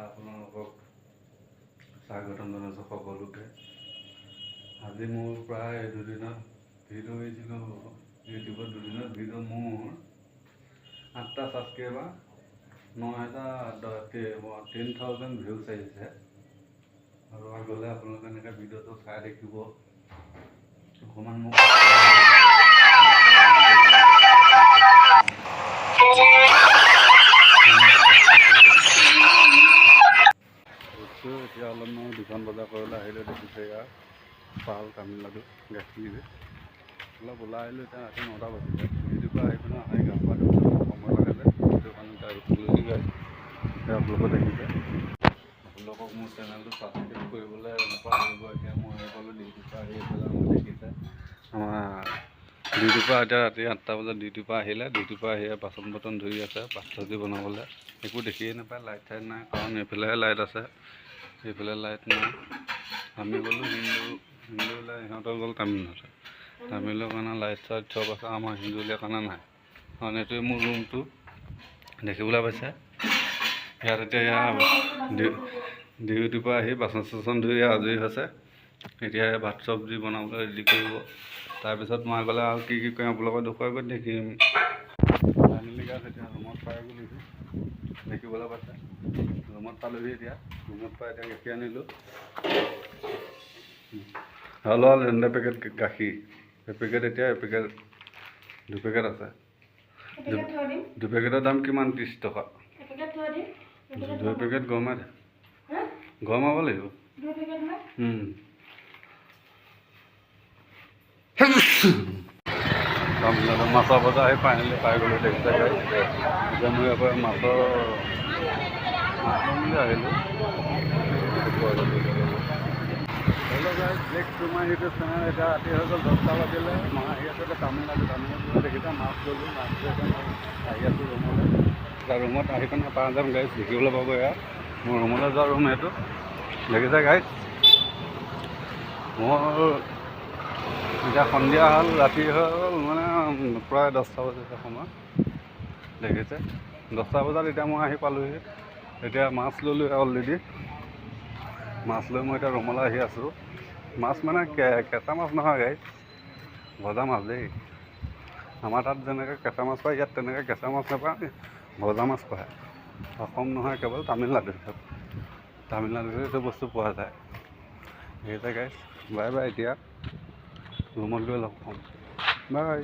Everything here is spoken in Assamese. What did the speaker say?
আপোনালোকক স্বাগতম জনাইছোঁ সকলোকে। আজি মোৰ প্ৰায় দুদিনত ভিডিঅ' এৰিছিলোঁ ইউটিউবত। দুদিনত ভিডিঅ' মোৰ 8টা ছাবস্ক্ৰাইবাৰ 10,000 ভিউজ আহিছে। আৰু আগলৈ আপোনালোকে এনেকৈ ভিডিঅ'টো চাই থাকিব। অকণমান মোক এতিয়া অলপমান দোকান বজাৰ কৰিবলৈ আহিলোঁ। দেখিছে ইয়াৰ পাল তামিলনাডু গাখীৰ অলপ ওলাই আহিলোঁ। এতিয়া ৰাতি 9টা বাজিলে। ডিউটিৰ পৰা আহি পিনে আহি গা পা ধুবলৈ সময় লাগে যে সেইটো কাৰণে আপোনালোকে দেখিছে। আপোনালোকক মোৰ চেনেলটো ছাবস্ক্ৰাইব কৰিবলৈ নাপাহৰিব। এতিয়া মই আহি পালোঁ ডিউটিৰ পৰা আহি পেলাই মই দেখিছে আমাৰ ডিউটিৰ পৰা এতিয়া ৰাতি 8টা বজাত ডিউটিৰ পৰা আহিলে। ডিউটিৰ পৰা আহি বাচন বৰ্তন ধুই আছে ভাত চব্জি বনাবলৈ। একো দেখিয়ে নাপায়, লাইট চাইট নাই। কাৰণ এইফালেহে লাইট আছে, এইফালে লাইট নাই। আমি গ'লোঁ হিন্দু লাইট, সিহঁতৰ গ'ল তামিলনাডু। তামিলৰ কাৰণে লাইট চাইট চব আছে, আমাৰ হিন্দুলীয়া কাৰণে নাই। কাৰণ এইটোৱে মোৰ ৰুমটো দেখিবলৈ পাইছে। ইয়াত এতিয়া ডিউটিৰ পৰা আহি বাচন চাচন ধুই আজৰি হৈছে। এতিয়া ভাত চব্জি বনাবলৈ ৰেডি কৰিব। তাৰপিছত মই গ'লে আৰু কি কি কৰিম আপোনালোকক দেখুৱাই গৈ দেখিম। ফাইনেলি গাইছ এতিয়া ৰুমত পাই গ'লো, দেখিবলৈ পাইছে। ৰুমত পালোহি। এতিয়া ৰুমত পাই এতিয়া গাখীৰ আনিলোঁ। হ'ল 2 পেকেট গাখীৰ। এপেকেট এতিয়া এপেকেট 2 পেকেট আছে। 2 পেকেটৰ দাম কিমান? 30 টকা। 2 পেকেট গৰমাই দে, গৰমাব লাগিব। তামিলনাডু মাছৰ বজাৰ আহি ফাইনেলি পাই গ'লোঁ। দেখিছে গাইছ। এতিয়া মই আকৌ মাছৰ বুলি আহিলোঁ। Hello' guys, back to my YouTube channel. এতিয়া ৰাতি হৈ গ'ল 10টা বাজিলে। মই আহি আছোঁ এতিয়া তামিলনাডু দেখিছে। মাছ ল'লোঁ, মাছ লৈ আহি আছোঁ ৰুমলৈ। এতিয়া ৰুমত আহি পিনে পাই যাম গাইছ। দেখিবলৈ পাব এয়া মোৰ ৰুমলৈ যোৱা ৰুম এইটো। দেখিছে গাইছ। মোৰ এতিয়া সন্ধিয়া হ'ল, ৰাতি হ'ল, মানে প্ৰায় 10টা বাজিছে সময়। দেখিছে 10টা বজাত এতিয়া মই আহি পালোঁহি। এতিয়া মাছ ল'লোঁ অলৰেডি। মাছ লৈ মই এতিয়া ৰুমলৈ আহি আছোঁ। মাছ মানে কেঁচা মাছ নহয় গাইছ, ভজা মাছ দেই। আমাৰ তাত যেনেকৈ কেঁচা মাছ পায়, ইয়াত তেনেকৈ কেঁচা মাছ নাপায়, ভজা মাছ পায়। অসম নহয়, কেৱল তামিলনাডুত এইটো বস্তু পোৱা যায়। সেইটোৱে গাইছ। Bye bye. এতিয়া ৰুমত গৈ লগ পাম। বাই।